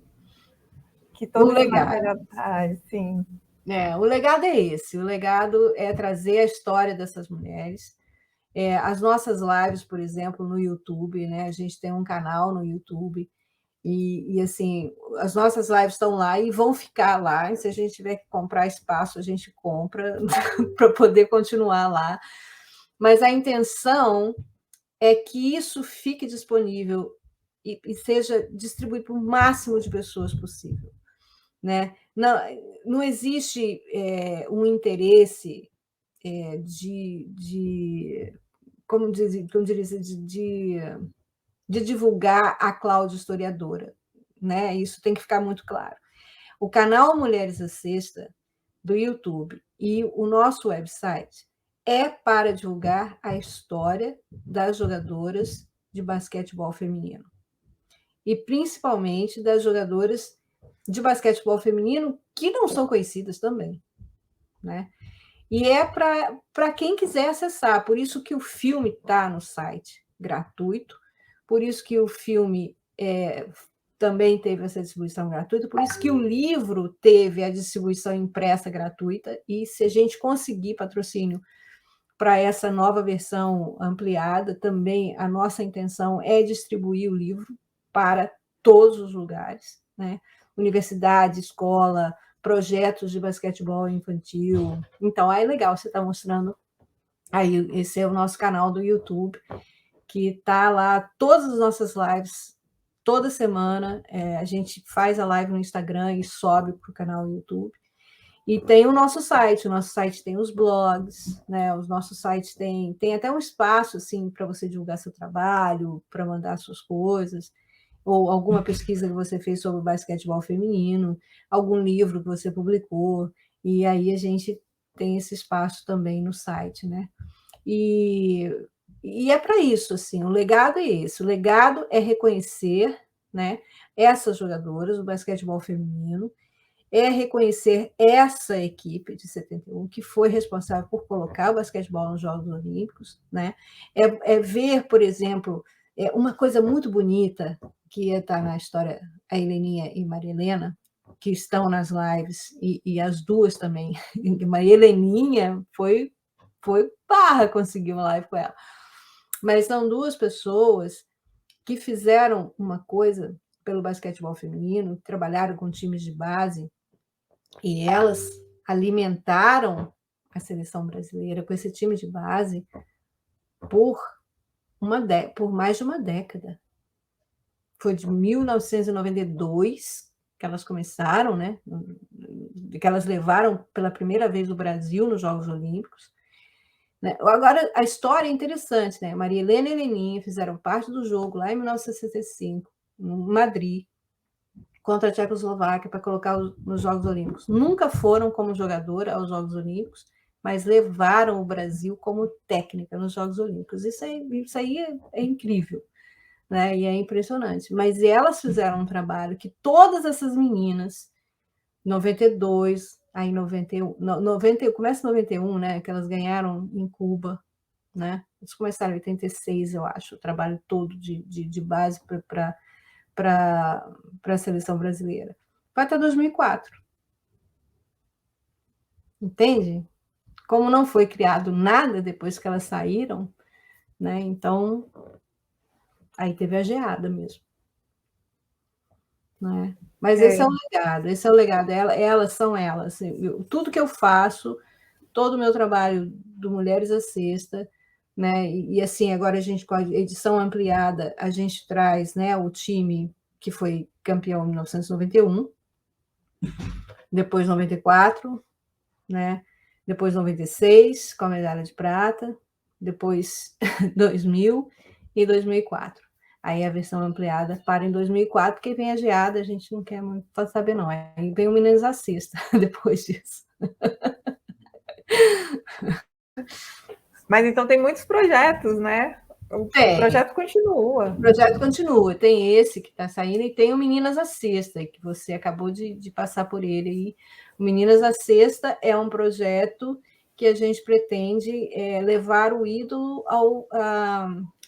Que todo esse material traz, sim. O legado é esse, o legado é trazer a história dessas mulheres. As nossas lives, por exemplo, no YouTube, né? A gente tem um canal no YouTube e assim, as nossas lives estão lá e vão ficar lá. E se a gente tiver que comprar espaço, a gente compra para poder continuar lá. Mas a intenção é que isso fique disponível e seja distribuído para o máximo de pessoas possível, né? Não existe um interesse como dizer, de divulgar a Cláudia historiadora, né? Isso tem que ficar muito claro. O canal Mulheres à Sexta do YouTube e o nosso website é para divulgar a história das jogadoras de basquetebol feminino e principalmente das jogadoras de basquetebol feminino que não são conhecidas também, né? E é para quem quiser acessar, por isso que o filme está no site gratuito, por isso que o filme também teve essa distribuição gratuita, por isso que o livro teve a distribuição impressa gratuita, e se a gente conseguir patrocínio para essa nova versão ampliada, também a nossa intenção é distribuir o livro para todos os lugares, né? Universidade, escola, projetos de basquetebol infantil. Então, é legal você estar mostrando aí, esse é o nosso canal do YouTube, que está lá todas as nossas lives, toda semana, a gente faz a live no Instagram e sobe para o canal do YouTube. E tem o nosso site tem os blogs, né? Os nossos sites tem até um espaço assim para você divulgar seu trabalho, para mandar suas coisas, ou alguma pesquisa que você fez sobre basquetebol feminino, algum livro que você publicou, e aí a gente tem esse espaço também no site, né? E é para isso, assim, o legado é esse, o legado é reconhecer, né, essas jogadoras do basquetebol feminino, é reconhecer essa equipe de 71 que foi responsável por colocar o basquetebol nos Jogos Olímpicos, né? É ver, por exemplo, uma coisa muito bonita que está na história, a Heleninha e Maria Helena, que estão nas lives, e as duas também. Maria Heleninha foi barra conseguir uma live com ela. Mas são duas pessoas que fizeram uma coisa pelo basquetebol feminino, trabalharam com times de base, e elas alimentaram a seleção brasileira com esse time de base por mais de uma década. Foi de 1992 que elas começaram, né? Que elas levaram pela primeira vez o Brasil nos Jogos Olímpicos. Né? Agora, a história é interessante, né? Maria Helena e Heleninha fizeram parte do jogo lá em 1965, em Madrid, contra a Tchecoslováquia, para colocar nos Jogos Olímpicos. Nunca foram como jogadora aos Jogos Olímpicos, mas levaram o Brasil como técnica nos Jogos Olímpicos. Isso aí é incrível, né? E é impressionante. Mas elas fizeram um trabalho que todas essas meninas, 92, aí 91, começa em 91, né? Que elas ganharam em Cuba, né? Eles começaram em 86, eu acho, o trabalho todo de base para a seleção brasileira. Vai até 2004. Entende? Como não foi criado nada depois que elas saíram, né? Então, aí teve a geada mesmo. Né? Mas esse é o legado, elas são elas. Tudo que eu faço, todo o meu trabalho do Mulheres à Sexta, né? E assim, agora a gente, com a edição ampliada, a gente traz, né, o time que foi campeão em 1991, depois 94, né? Depois 96, com a medalha de prata, depois 2000 e 2004. Aí a versão ampliada para em 2004, porque vem a geada, a gente não quer muito saber, não. Aí vem o Meninas à Sexta, depois disso. Mas então tem muitos projetos, né? O projeto continua. O projeto continua. Tem esse que está saindo e tem o Meninas à Sexta, que você acabou de passar por ele aí. O Meninas à Sexta é um projeto que a gente pretende levar o ídolo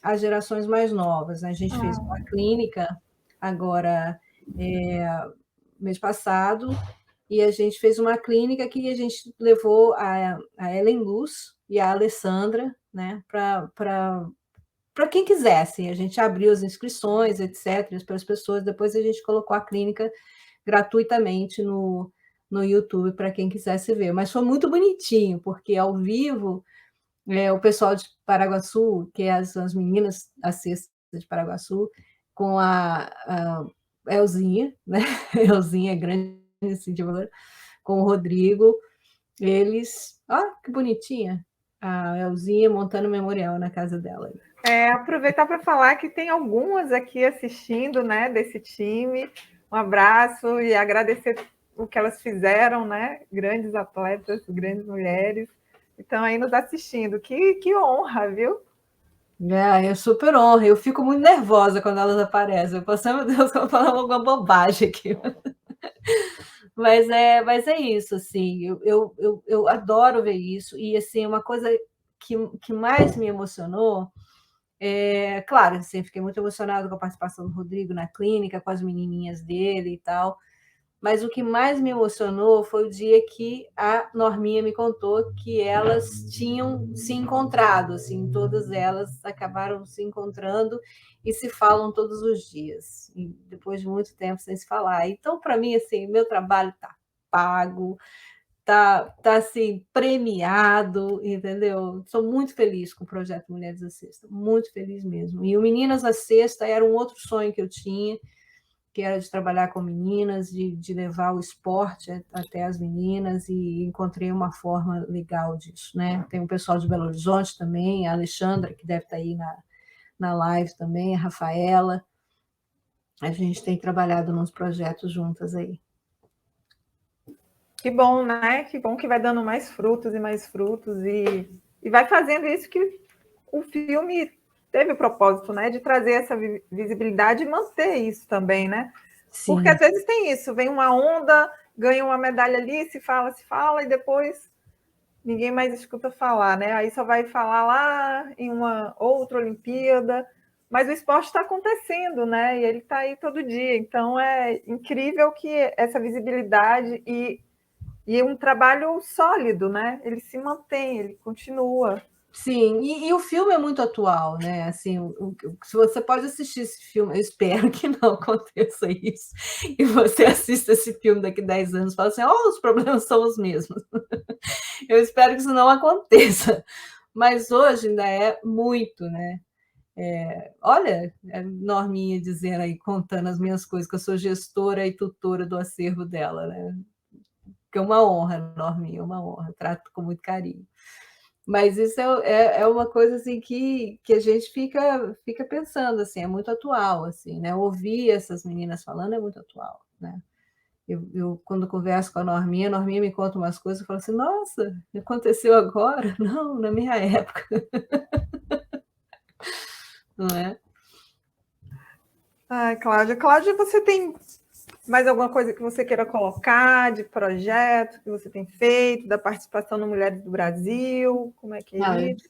às gerações mais novas. A gente fez uma clínica agora, mês passado, e a gente fez uma clínica que a gente levou a Ellen Luz e a Alessandra, né, para quem quisesse. A gente abriu as inscrições, etc., para as pessoas. Depois a gente colocou a clínica gratuitamente no YouTube para quem quisesse ver. Mas foi muito bonitinho, porque ao vivo, o pessoal de Paraguaçu, que é as meninas da Sexta de Paraguaçu, com a Elzinha, né? Elzinha grande, assim, de valor, com o Rodrigo, eles... Ó, que bonitinha! A Elzinha montando memorial na casa dela. Aproveitar para falar que tem algumas aqui assistindo, né, desse time. Um abraço e agradecer o que elas fizeram, né? Grandes atletas, grandes mulheres. Estão aí nos assistindo. Que honra, viu? É super honra. Eu fico muito nervosa quando elas aparecem. Eu penso, meu Deus, eu vou falar alguma bobagem aqui. Mas é isso, assim. Eu adoro ver isso. E, assim, uma coisa que mais me emocionou... claro, assim, fiquei muito emocionada com a participação do Rodrigo na clínica, com as menininhas dele e tal, mas o que mais me emocionou foi o dia que a Norminha me contou que elas tinham se encontrado, assim, todas elas acabaram se encontrando e se falam todos os dias, e depois de muito tempo sem se falar. Então, para mim, assim, meu trabalho está pago, tá assim, premiado, entendeu? Sou muito feliz com o projeto Mulheres à Sexta, muito feliz mesmo. E o Meninas à Sexta era um outro sonho que eu tinha, que era de trabalhar com meninas, de levar o esporte até as meninas, e encontrei uma forma legal disso, né? Tem o pessoal de Belo Horizonte também, a Alexandra, que deve estar aí na live também, a Rafaela. A gente tem trabalhado nos projetos juntas aí. Que bom, né? Que bom que vai dando mais frutos e vai fazendo isso que o filme teve o propósito, né? De trazer essa visibilidade e manter isso também, né? Sim. Porque às vezes tem isso, vem uma onda, ganha uma medalha ali, se fala, e depois ninguém mais escuta falar, né? Aí só vai falar lá em uma outra Olimpíada, mas o esporte está acontecendo, né? E ele está aí todo dia. Então é incrível que essa visibilidade e um trabalho sólido, né? Ele se mantém, ele continua. Sim, e o filme é muito atual, né? Assim, se você pode assistir esse filme, eu espero que não aconteça isso, e você assista esse filme daqui a 10 anos e fala assim, os problemas são os mesmos. Eu espero que isso não aconteça, mas hoje ainda é muito, né? Olha, a Norminha dizendo aí, contando as minhas coisas, que eu sou gestora e tutora do acervo dela, né? Que é uma honra, Norminha, é uma honra, trato com muito carinho. Mas isso é uma coisa assim que a gente fica pensando, assim, é muito atual, assim, né? Ouvir essas meninas falando é muito atual, né? Eu quando converso com a Norminha me conta umas coisas, eu falo assim, nossa, aconteceu agora? Não, na minha época. Não é? Cláudia, você tem mais alguma coisa que você queira colocar de projeto que você tem feito, da participação no Mulheres do Brasil? Como é que é isso?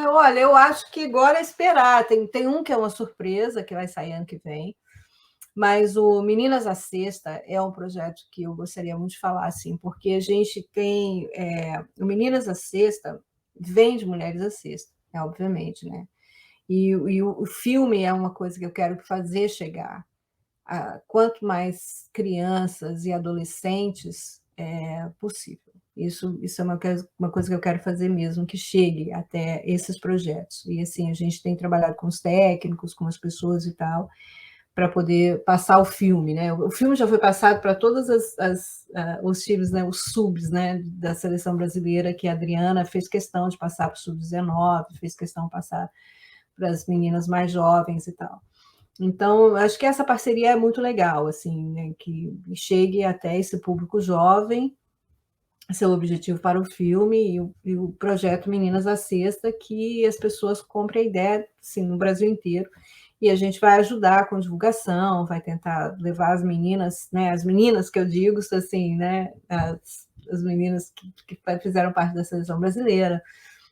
Olha, eu acho que agora é esperar. Tem um que é uma surpresa, que vai sair ano que vem, mas o Meninas à Sexta é um projeto que eu gostaria muito de falar, assim, porque a gente tem... o Meninas à Sexta vem de Mulheres à Sexta, obviamente, né? E o filme é uma coisa que eu quero fazer chegar a quanto mais crianças e adolescentes possível. Isso é uma coisa que eu quero fazer mesmo, que chegue até esses projetos. E, assim, a gente tem trabalhado com os técnicos, com as pessoas e tal, para poder passar o filme, né? O filme já foi passado para todos os times, né? Os subs, né? Da seleção brasileira, que a Adriana fez questão de passar para o sub-19, fez questão de passar para as meninas mais jovens e tal. Então, acho que essa parceria é muito legal, assim, né? Que chegue até esse público jovem, seu objetivo para o filme e o projeto Meninas à Sexta, que as pessoas comprem a ideia, assim, no Brasil inteiro, e a gente vai ajudar com divulgação, vai tentar levar as meninas, né, as meninas que eu digo, assim, né, as meninas que fizeram parte da seleção brasileira,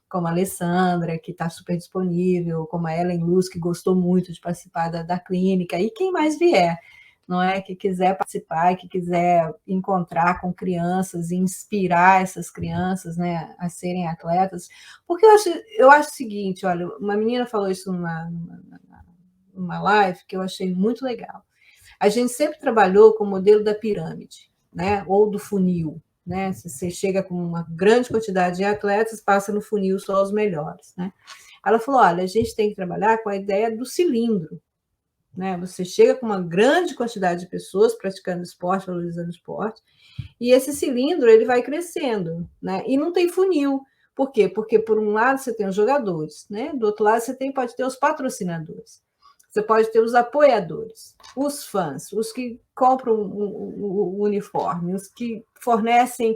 como a Alessandra, que está super disponível, como a Ellen Luz, que gostou muito de participar da clínica, e quem mais vier, não é? Que quiser participar, que quiser encontrar com crianças e inspirar essas crianças, né, a serem atletas. Porque eu acho o seguinte, olha, uma menina falou isso numa live que eu achei muito legal. A gente sempre trabalhou com o modelo da pirâmide, né, ou do funil, né? Se você chega com uma grande quantidade de atletas, passa no funil só os melhores, né? Ela falou, olha, a gente tem que trabalhar com a ideia do cilindro, né? Você chega com uma grande quantidade de pessoas praticando esporte, valorizando esporte, e esse cilindro ele vai crescendo, né? E não tem funil. Por quê? Porque por um lado você tem os jogadores, né? Do outro lado você pode ter os patrocinadores. Você pode ter os apoiadores, os fãs, os que compram o uniforme, os que fornecem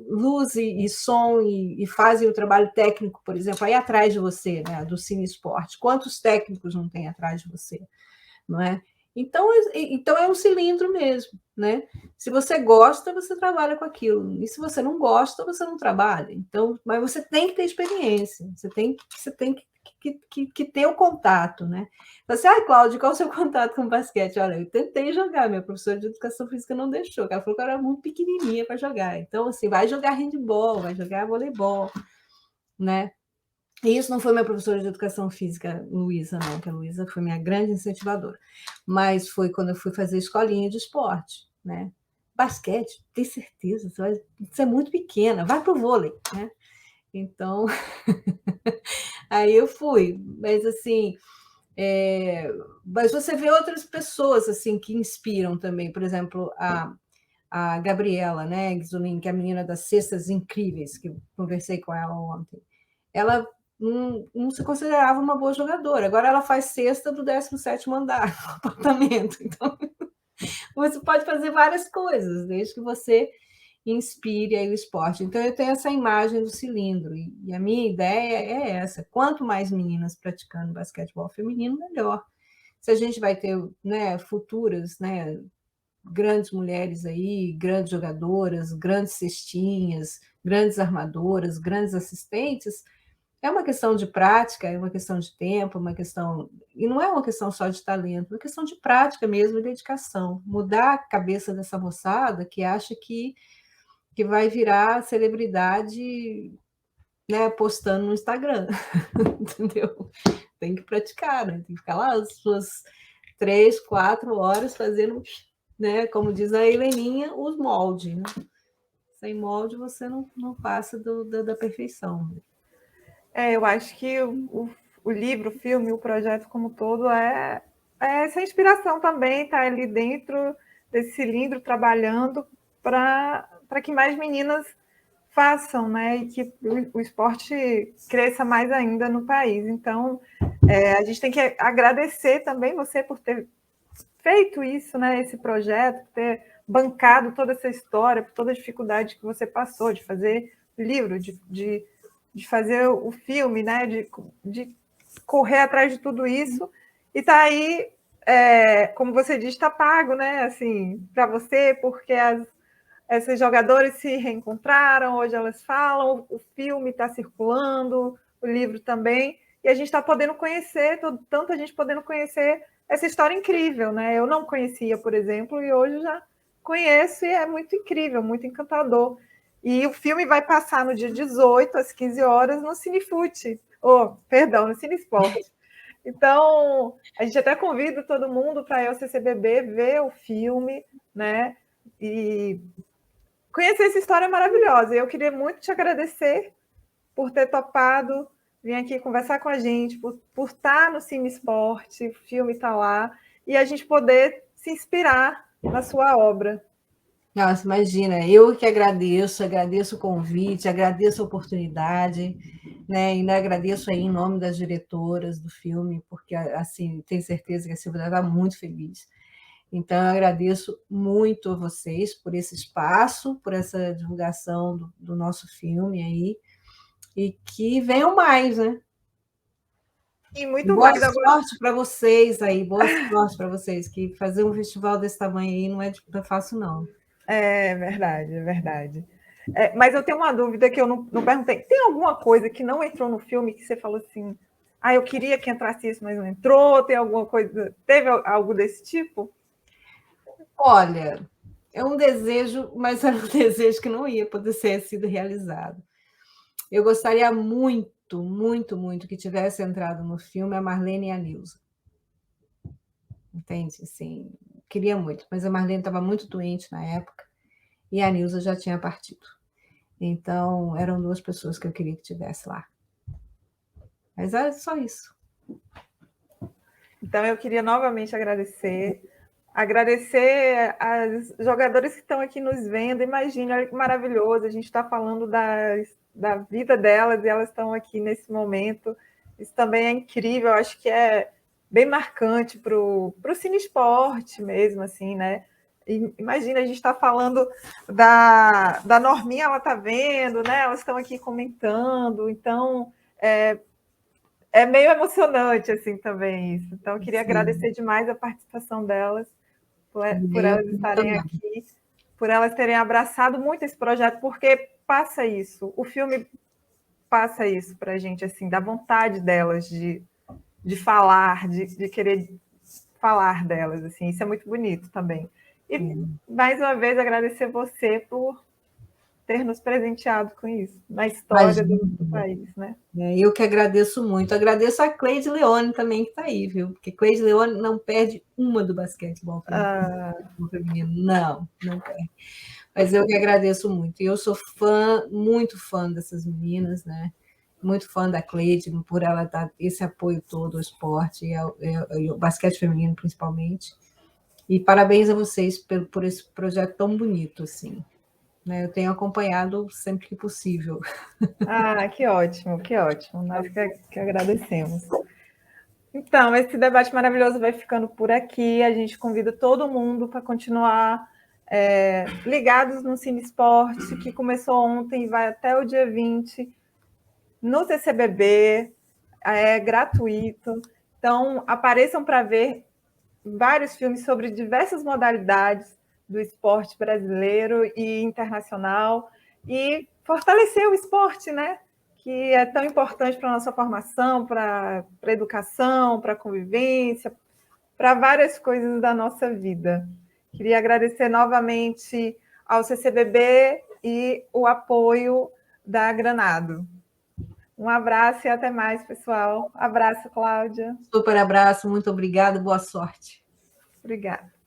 luz e som e fazem o trabalho técnico, por exemplo, aí atrás de você, né, do Cine Esporte. Quantos técnicos não tem atrás de você? Não é? Então é um cilindro mesmo, né? Se você gosta, você trabalha com aquilo. E se você não gosta, você não trabalha. Então, mas você tem que ter experiência, você tem que ter o contato, né? Você, Cláudia, qual é o seu contato com o basquete? Olha, eu tentei jogar, minha professora de educação física não deixou, ela falou que eu era muito pequenininha para jogar. Então, assim, vai jogar handball, vai jogar voleibol, né? E isso não foi minha professora de educação física, Luísa, não, que a Luísa foi minha grande incentivadora. Mas foi quando eu fui fazer escolinha de esporte, né? Basquete, tem certeza, você é muito pequena, vai pro vôlei, né? Então, aí eu fui, mas assim, mas você vê outras pessoas assim que inspiram também, por exemplo, a Gabriela, né, que é a menina das cestas incríveis, que eu conversei com ela ontem. Ela não se considerava uma boa jogadora, agora ela faz cesta do 17º andar do apartamento. Então, você pode fazer várias coisas, desde que você inspire aí o esporte. Então, eu tenho essa imagem do cilindro, e a minha ideia é essa: quanto mais meninas praticando basquetebol feminino, melhor. Se a gente vai ter, né, futuras, né, grandes mulheres aí, grandes jogadoras, grandes cestinhas, grandes armadoras, grandes assistentes, é uma questão de prática, é uma questão de tempo, uma questão. E não é uma questão só de talento, é uma questão de prática mesmo e dedicação. Mudar a cabeça dessa moçada que acha que vai virar celebridade, né, postando no Instagram. Entendeu? Tem que praticar, né? Tem que ficar lá as suas 3, 4 horas fazendo, né, como diz a Heleninha, os moldes. Né? Sem molde você não passa da perfeição. Eu acho que o livro, o filme, o projeto como todo é essa inspiração também, tá ali dentro desse cilindro trabalhando para que mais meninas façam, né? E que o esporte cresça mais ainda no país. Então, a gente tem que agradecer também você por ter feito isso, né? Esse projeto, por ter bancado toda essa história, por toda a dificuldade que você passou de fazer livro, de fazer o filme, né? De correr atrás de tudo isso. E tá aí, como você diz, está pago, né? Assim, para você, porque essas jogadoras se reencontraram, hoje elas falam, o filme está circulando, o livro também, e a gente está podendo conhecer, tanta gente podendo conhecer essa história incrível, né? Eu não conhecia, por exemplo, e hoje já conheço, e é muito incrível, muito encantador. E o filme vai passar no dia 18, às 15 horas, no Cinefute, no Cine Esporte. Então, a gente até convida todo mundo para ir ao CCBB ver o filme, né? E conhecer essa história maravilhosa. Eu queria muito te agradecer por ter topado vir aqui conversar com a gente, por estar no Cine Esporte, o filme está lá. e a gente poder se inspirar na sua obra. Nossa, imagina, eu que agradeço o convite, agradeço a oportunidade, né? Ainda agradeço aí em nome das diretoras do filme, porque assim, tenho certeza que a Silvia está muito feliz. Então, eu agradeço muito a vocês por esse espaço, por essa divulgação do nosso filme aí, e que venham mais, né? E muito Boa mais agora. sorte para vocês aí, boa sorte para vocês, que fazer um festival desse tamanho aí não é fácil, não. É verdade, é verdade. Mas eu tenho uma dúvida que eu não perguntei. Tem alguma coisa que não entrou no filme que você falou assim, eu queria que entrasse isso, mas não entrou? Tem alguma coisa? Teve algo desse tipo? Olha, é um desejo, mas era um desejo que não ia poder ser sido realizado. Eu gostaria muito, muito, muito que tivesse entrado no filme a Marlene e a Nilza. Entende? Assim, queria muito, mas a Marlene estava muito doente na época e a Nilza já tinha partido. Então, eram duas pessoas que eu queria que tivesse lá. Mas era só isso. Então, eu queria novamente agradecer as jogadoras que estão aqui nos vendo. Imagina, olha que maravilhoso, a gente está falando da vida delas e elas estão aqui nesse momento. Isso também é incrível, eu acho que é bem marcante para o cine esporte mesmo, assim, né? E imagina, a gente está falando da Norminha, ela está vendo, né? Elas estão aqui comentando, então é meio emocionante assim também isso. Então, eu queria agradecer demais a participação delas, por elas estarem aqui, por elas terem abraçado muito esse projeto, porque passa isso, o filme passa isso para a gente, assim, da vontade delas de falar, de querer falar delas, assim, isso é muito bonito também. E, mais uma vez, agradecer você por ter nos presenteado com isso, na história do país, né? Eu que agradeço muito. Agradeço a Cleide Leone também, que está aí, viu? Porque Cleide Leone não perde uma do basquetebol feminino. Não perde. Mas eu que agradeço muito. E eu sou fã, muito fã dessas meninas, né? Muito fã da Cleide, por ela dar esse apoio todo ao esporte, e ao basquete feminino, principalmente. E parabéns a vocês por esse projeto tão bonito, assim. Eu tenho acompanhado sempre que possível. Que ótimo, que ótimo. Nós que agradecemos. Então, esse debate maravilhoso vai ficando por aqui. A gente convida todo mundo para continuar ligados no Cine Esporte, que começou ontem e vai até o dia 20, no CCBB, é gratuito. Então, apareçam para ver vários filmes sobre diversas modalidades do esporte brasileiro e internacional e fortalecer o esporte, né? Que é tão importante para a nossa formação, para a educação, para a convivência, para várias coisas da nossa vida. Queria agradecer novamente ao CCBB e o apoio da Granado. Um abraço e até mais, pessoal. Abraço, Cláudia. Super abraço, muito obrigada, boa sorte. Obrigada.